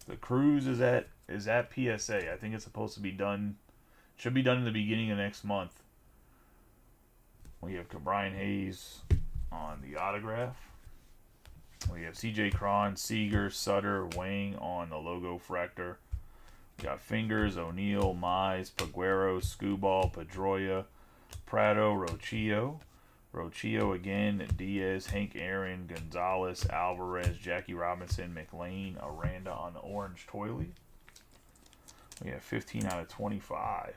S1: The Cruz is at PSA. I think it's supposed to be done. Should be done in the beginning of next month. We have Brian Hayes on the autograph. We have C.J. Cron, Seager, Sutter, Wang on the logo Fractor. We got Fingers, O'Neill, Mize, Paguero, Scuball, Pedroia, Prado, Rochio again, Diaz, Hank Aaron, Gonzalez, Alvarez, Jackie Robinson, McLean, Aranda on the orange Toyley. We have 15 out of 25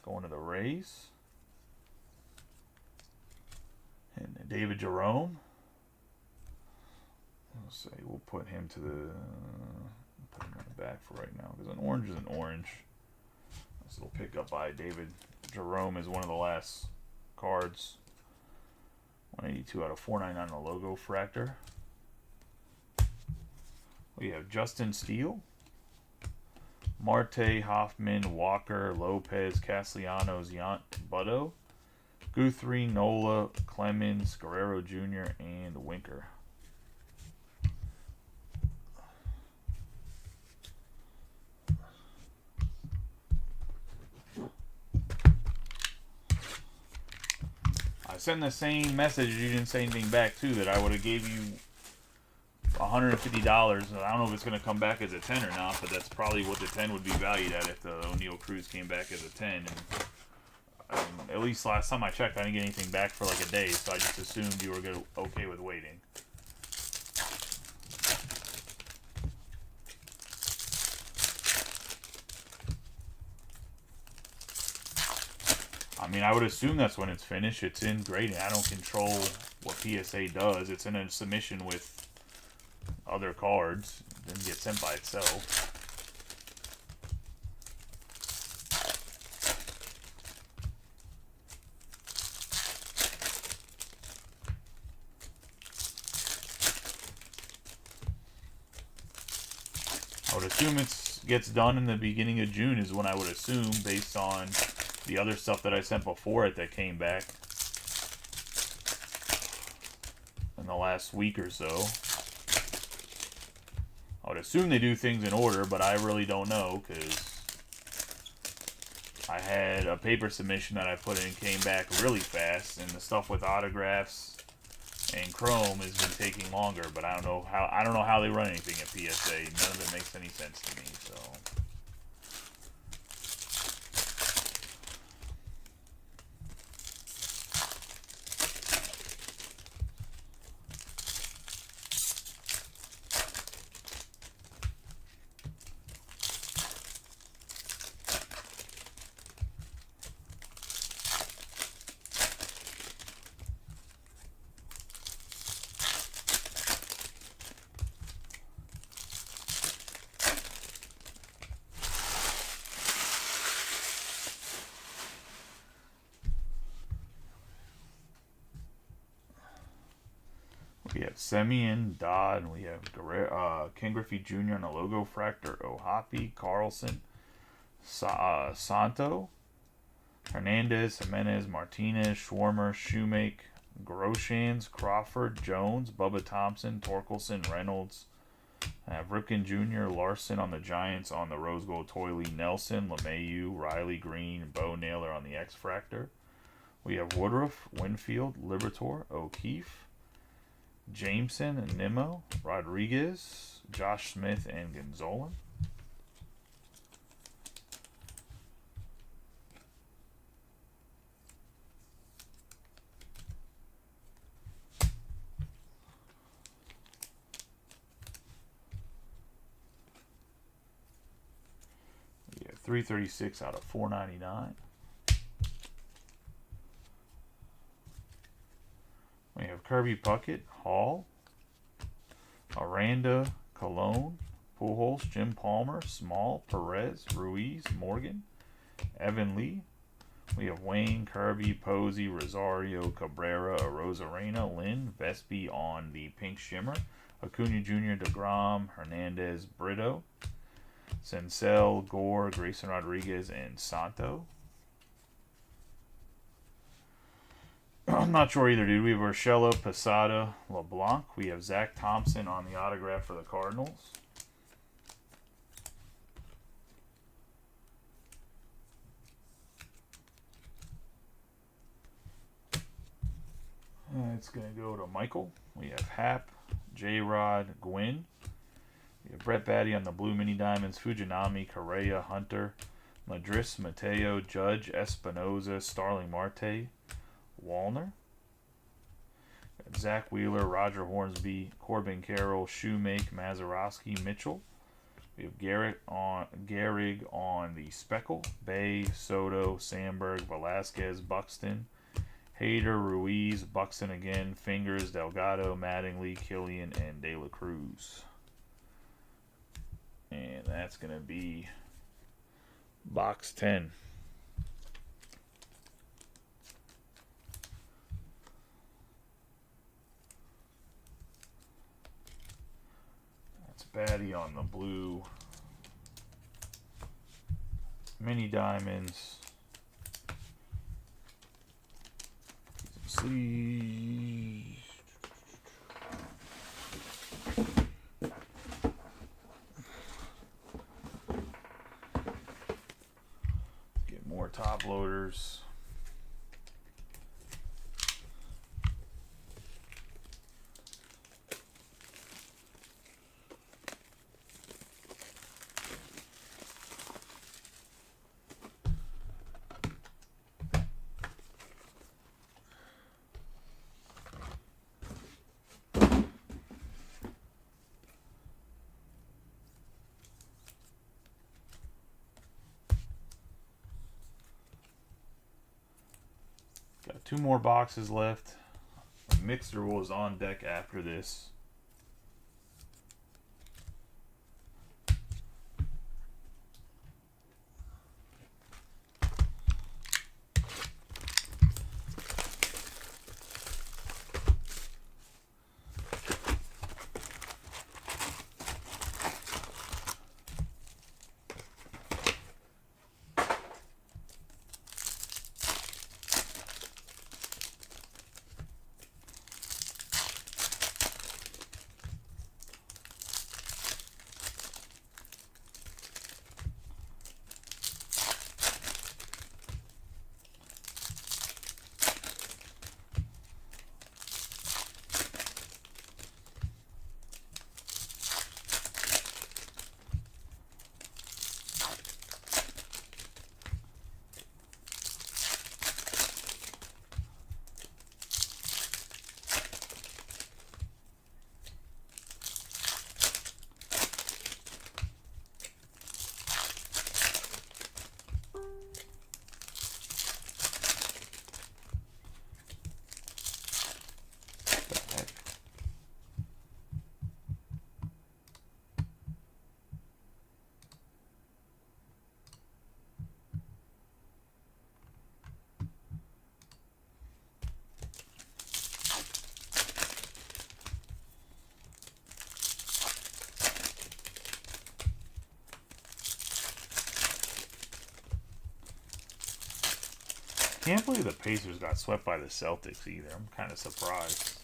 S1: going to the Rays. And David Jerome. Let's say we'll put him to the put him on the back for right now because an orange is an orange. This little pickup by David Jerome is one of the last cards. 182 out of 499 on the logo Fractor. We have Justin Steele, Marte, Hoffman, Walker, Lopez, Castellanos, Butto, Guthrie, Nola, Clemens, Guerrero Jr., and Winker. I sent the same message. You didn't say anything back too. That I would have gave you $150. I don't know if it's going to come back as a 10 or not, but that's probably what the 10 would be valued at if the O'Neal Cruz came back as a 10. And at least last time I checked, I didn't get anything back for like a day, so I just assumed you were okay with waiting. I mean, I would assume that's when it's finished. It's in grading. I don't control what PSA does. It's in a submission with other cards. It doesn't get sent by itself. I would assume it gets done in the beginning of June is when I would assume, based on the other stuff that I sent before it that came back in the last week or so. I would assume they do things in order, but I really don't know because I had a paper submission that I put in came back really fast, and the stuff with autographs and Chrome has been taking longer. But I don't know how they run anything at PSA. None of it makes any sense to me. So. We have Semien, Dodd, and we have Ken Griffey Jr. on a logo fractor, Ohapi, Carlson, Santo, Hernandez, Jimenez, Martinez, Schwarmer, Shoemake, Groshans, Crawford, Jones, Bubba Thompson, Torkelson, Reynolds. I have Ripken Jr., Larson on the Giants on the Rose Gold Toily, Nelson, LeMahieu, Riley Green, Bo Naylor on the X Fractor. We have Woodruff, Winfield, Liberatore, O'Keefe, Jameson, Nimmo, Rodriguez, Josh Smith, and Gonzalez. We have 336 out of 499. We have Kirby Puckett, Hall, Aranda, Cologne, Pujols, Jim Palmer, Small, Perez, Ruiz, Morgan, Evan Lee. We have Wayne, Kirby, Posey, Rosario, Cabrera, Arozarena, Lynn, Vespi on the Pink Shimmer, Acuna Jr., DeGrom, Hernandez, Brito, Senzel, Gore, Grayson Rodriguez, and Santo. I'm not sure either, dude. We have Urshela, Posada, LeBlanc. We have Zach Thompson on the autograph for the Cardinals. It's going to go to Michael. We have Hap, J-Rod, Gwynn. We have Brett Batty on the Blue Mini Diamonds, Fujinami, Correa, Hunter, Madris, Mateo, Judge, Espinoza, Starling Marte, Wallner. Zach Wheeler, Roger Hornsby, Corbin Carroll, Shoemake, Mazeroski, Mitchell. We have Gehrig on the Speckle, Bay, Soto, Sandberg, Velasquez, Buxton, Hader, Ruiz, Buxton again, Fingers, Delgado, Mattingly, Killian, and De La Cruz. And that's going to be box 10. That's Batty on the blue Mini diamonds. Sleeves. Get more top loaders. Got 2 more boxes left. Mixer was on deck after this. Can't believe the Pacers got swept by the Celtics either. I'm kind of surprised.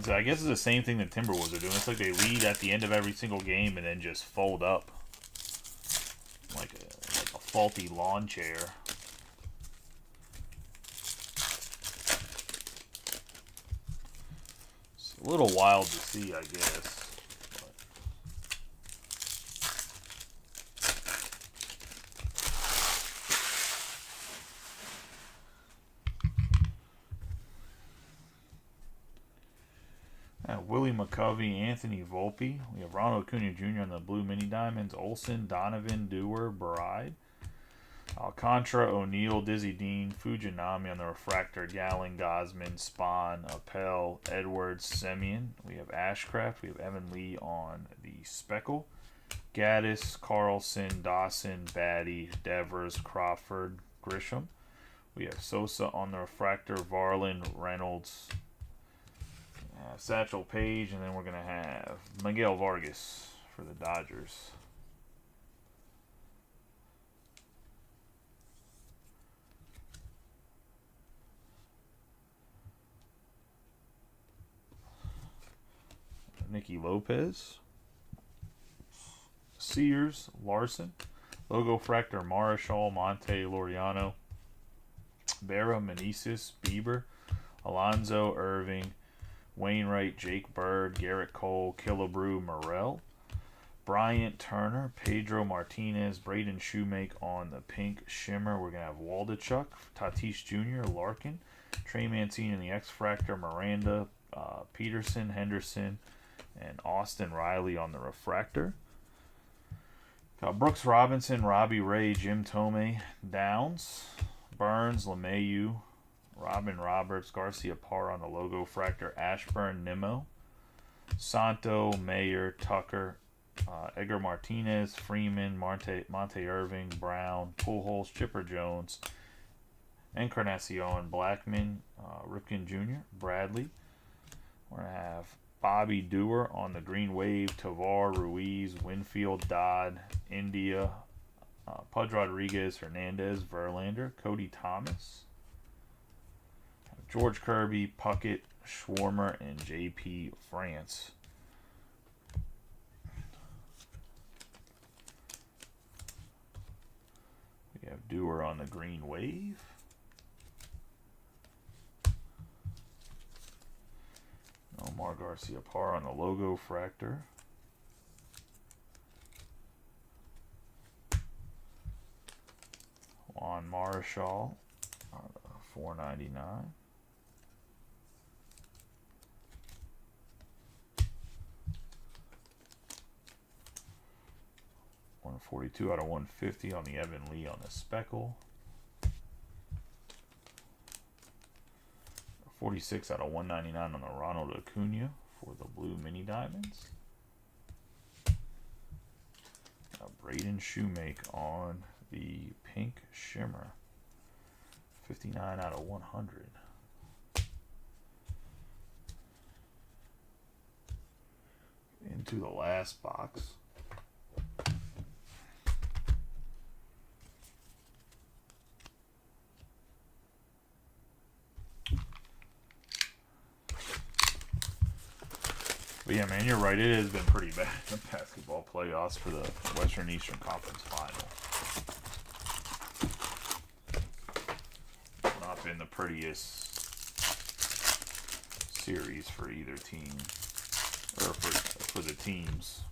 S1: So I guess it's the same thing the Timberwolves are doing. It's like they lead at the end of every single game and then just fold up like a faulty lawn chair. It's a little wild to see, I guess. Willie McCovey, Anthony Volpe. We have Ronald Acuna Jr. on the blue mini diamonds. Olsen, Donovan, Dewar, Bride. Alcantara, O'Neal, Dizzy Dean, Fujinami on the refractor. Gallon, Gosman, Spahn, Appel, Edwards, Semyon. We have Ashcraft. We have Evan Lee on the speckle. Gaddis, Carlson, Dawson, Batty, Devers, Crawford, Grisham. We have Sosa on the refractor. Varlin, Reynolds, Satchel Paige, and then we're going to have Miguel Vargas for the Dodgers. Nicky Lopez. Sears, Larson. Logo Fractor, Marichal, Monte, Laureano. Berra, Meneses, Bieber. Alonzo, Irving. Wainwright, Jake Bird, Garrett Cole, Killebrew, Morrell. Bryant, Turner, Pedro Martinez, Braden Shoemake on the pink shimmer. We're going to have Waldachuk, Tatis Jr., Larkin, Trey Mancini in the X-Fractor, Miranda, Peterson, Henderson, and Austin Riley on the refractor. Got Brooks Robinson, Robbie Ray, Jim Tomei, Downs, Burns, LeMahieu, Robin Roberts, Garcia Parra on the logo fractor, Ashburn, Nimmo, Santo, Mayer, Tucker, Edgar Martinez, Freeman, Monte Irving, Brown, Pujols, Chipper Jones, Encarnacion, Blackman, Ripken Jr., Bradley. We're going to have Bobby Dewar on the green wave, Tovar, Ruiz, Winfield, Dodd, India, Pudge Rodriguez, Hernandez, Verlander, Cody Thomas, George Kirby, Puckett, Schwarmer, and J.P. France. We have Dewar on the green wave. Omar Garcia Parr on the logo fractor. Juan Marichal on $4.99. 142 out of 150 on the Evan Lee on the Speckle. 46 out of 199 on the Ronald Acuna for the blue mini diamonds. Braden Shoemake on the pink shimmer. 59 out of 100. Into the last box. But yeah, man, you're right. It has been pretty bad in basketball playoffs for the Western Eastern Conference Final. Not been the prettiest series for either team, or for the teams.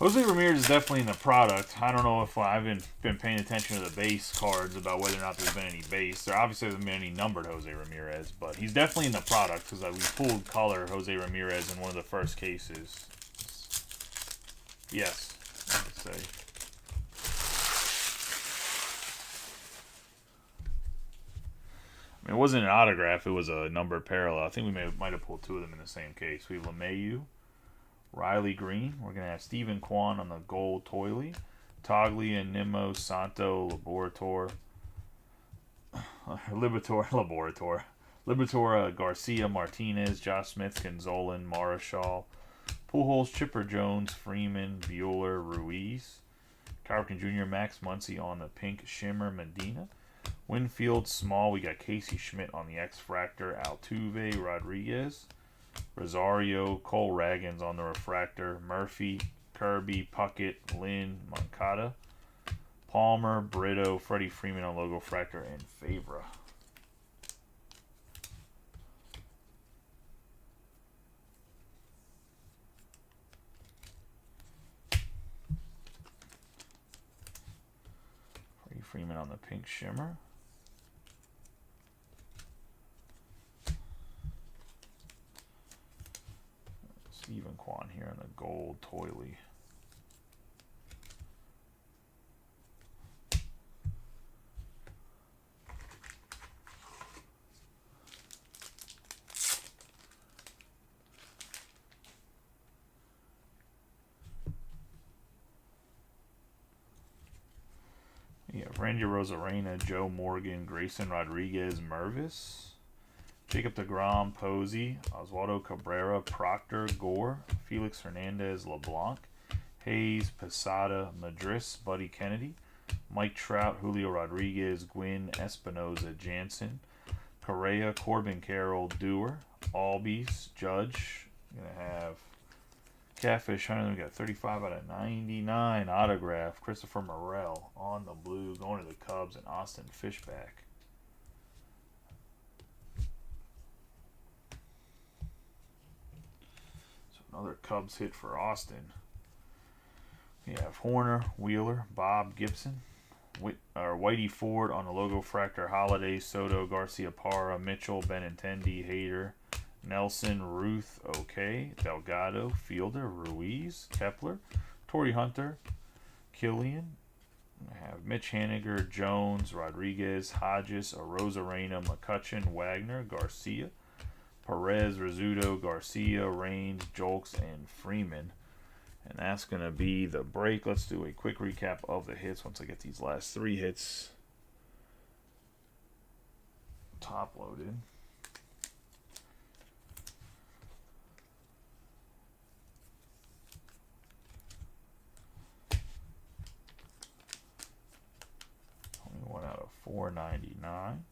S1: Jose Ramirez is definitely in the product. I don't know if I haven't been paying attention to the base cards about whether or not there's been any base. There obviously hasn't been any numbered Jose Ramirez, but he's definitely in the product because we pulled color Jose Ramirez in one of the first cases. Yes, I would say. I mean, it wasn't an autograph; it was a numbered parallel. I think we might have pulled two of them in the same case. We have LeMahieu, Riley Green. We're going to have Stephen Kwan on the gold Toily. Toglia, Nimmo, Santo, Liberatore, Garcia, Martinez, Josh Smith, Gonzalez, Marichal, Pujols, Chipper Jones, Freeman, Bueller, Ruiz. Carpenter Jr., Max Muncy on the pink shimmer, Medina. Winfield, Small. We got Casey Schmidt on the X-Fractor, Altuve, Rodriguez. Rosario, Cole Raggins on the refractor, Murphy, Kirby, Puckett, Lynn, Moncada, Palmer, Brito, Freddie Freeman on logo fractor, and Favre. Freddie Freeman on the pink shimmer. Stephen Kwan here in the gold Toily. Yeah, Randy Rosarena, Joe Morgan, Grayson Rodriguez, Mervis. Jacob deGrom, Posey, Oswaldo Cabrera, Proctor, Gore, Felix Hernandez, LeBlanc, Hayes, Posada, Madris, Buddy Kennedy, Mike Trout, Julio Rodriguez, Gwynn, Espinoza, Jansen, Correa, Corbin Carroll, Dewar, Albies, Judge. Gonna have Catfish Hunter. We got 35 out of 99 autograph. Christopher Morel on the blue, going to the Cubs, and Austin Fishback. So another Cubs hit for Austin. We have Horner, Wheeler, Bob Gibson, Whitey Ford on the logo fractor, Holiday, Soto, Garcia Parra, Mitchell, Benintendi, Hader, Nelson, Ruth, OK, Delgado, Fielder, Ruiz, Kepler, Torrey Hunter, Killian. I have Mitch Haniger, Jones, Rodriguez, Hodges, Arozarena, McCutcheon, Wagner, Garcia, Perez, Rizzuto, Garcia, Raines, Jolks, and Freeman. And that's going to be the break. Let's do a quick recap of the hits once I get these last 3 hits top loaded. Only 1 out of 499.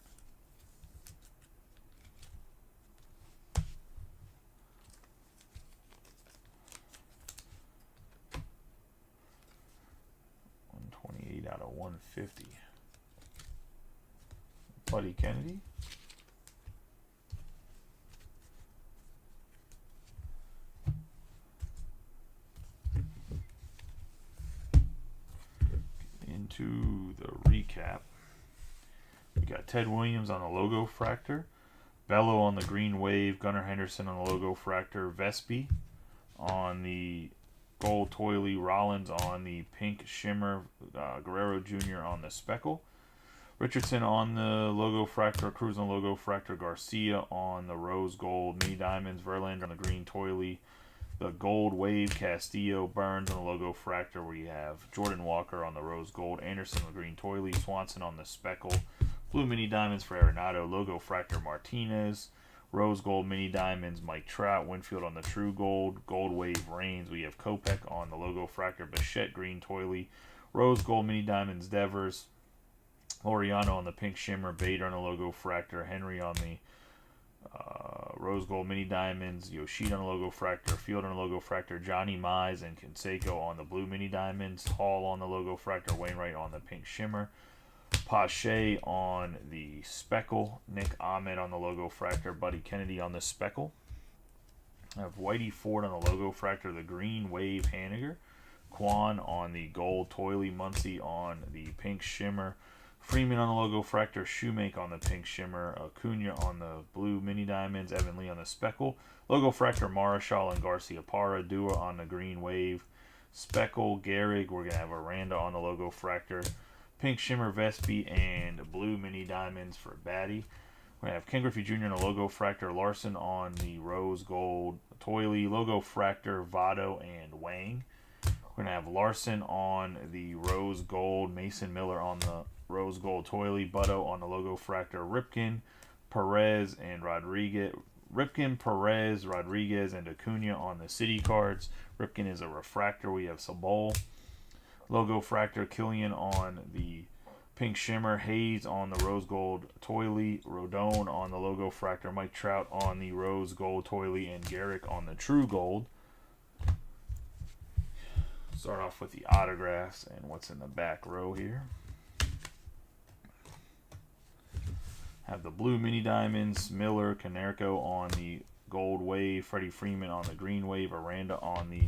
S1: Out of 150. Buddy Kennedy. Into the recap. We got Ted Williams on the logo fractor, Bello on the green wave, Gunnar Henderson on the logo fractor, Vespi on the gold toily, Rollins on the pink shimmer, Guerrero Jr. on the speckle, Richardson on the logo fractor, Cruz on the logo fractor, Garcia on the rose gold mini diamonds, Verlander on the green toily, the gold wave, Castillo, Burns on the logo fractor. We have Jordan Walker on the rose gold, Anderson on the green toily, Swanson on the speckle, blue mini diamonds for Arenado, logo fractor, Martinez, rose gold mini diamonds, Mike Trout, Winfield on the true gold, gold wave Rains. We have Kopech on the logo fractor, Bichette green toily, rose gold mini diamonds, Devers, Laureano on the pink shimmer, Bader on the logo fractor, Henry on the rose gold mini diamonds, Yoshida on the logo fractor, Field on the logo fractor, Johnny Mize and Canseco on the blue mini diamonds, Hall on the logo fractor, Wainwright on the pink shimmer, Pache on the speckle, Nick Ahmed on the logo fractor, Buddy Kennedy on the speckle. I have Whitey Ford on the logo fractor, the green wave Haniger, Quan on the gold toily, Muncy on the pink shimmer, Freeman on the logo fractor, Shoemake on the pink shimmer, Acuna on the blue mini diamonds, Evan Lee on the speckle, logo fractor Marichal and Garcia Parra, Dua on the green wave, speckle Gehrig. We're gonna have Aranda on the logo fractor, pink shimmer Vespi and blue mini diamonds for Batty. We're gonna have Ken Griffey Jr. on the logo fractor, Larson on the rose gold toily, logo fractor Votto and Wang. We're gonna have Larson on the rose gold, Mason Miller on the rose gold toily, Butto on the logo fractor, Ripken, Perez and Rodriguez. Ripken, Perez, Rodriguez, and Acuna on the city cards. Ripken is a refractor. We have Sabol, logo fractor, Killian on the pink shimmer, Hayes on the rose gold toily, Rodon on the logo fractor, Mike Trout on the rose gold toily, and Garrick on the true gold. Start off with the autographs and what's in the back row here. Have the blue mini diamonds, Miller, Canerco on the gold wave, Freddie Freeman on the green wave, Aranda on the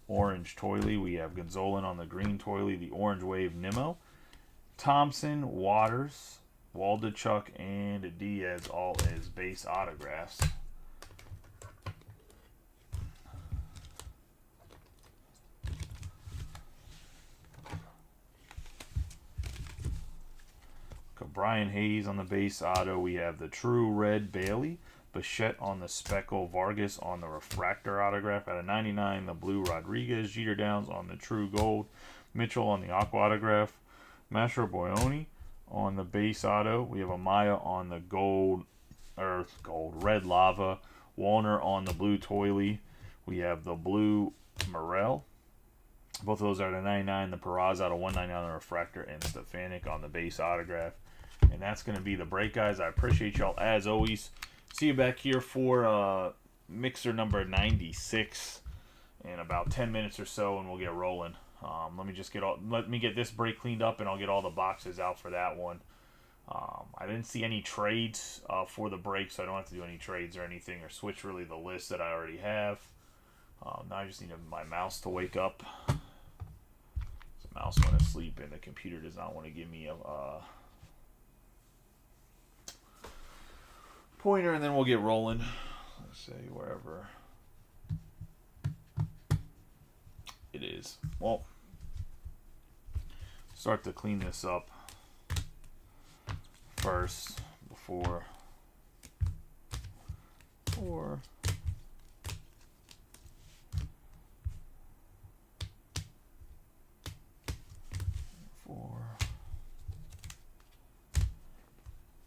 S1: orange toily. We have Gonzolin on the green toily, the orange wave Nimmo, Thompson, Waters, Waldachuk, and Diaz all as base autographs. Brian Hayes on the base auto. We have the true red Bailey, Bichette on the speckle, Vargas on the refractor autograph. Out of 99, the blue Rodriguez, Jeter Downs on the true gold, Mitchell on the aqua autograph, Mastro Boioni on the base auto. We have Amaya on the red lava, Walner on the blue toily. We have the blue Morel. Both of those are out of 99. The Peraz out of 199 on the refractor, and Stefanik on the base autograph. And that's going to be the break, guys. I appreciate y'all as always. See you back here for mixer number 96 in about 10 minutes or so, and we'll get rolling. Let me get this break cleaned up, and I'll get all the boxes out for that one. I didn't see any trades for the break, so I don't have to do any trades or anything, or switch really the list that I already have. Now I just need my mouse to wake up. The mouse went asleep, and the computer does not want to give me a pointer, and then we'll get rolling. Let's say wherever it is. Well, start to clean this up first before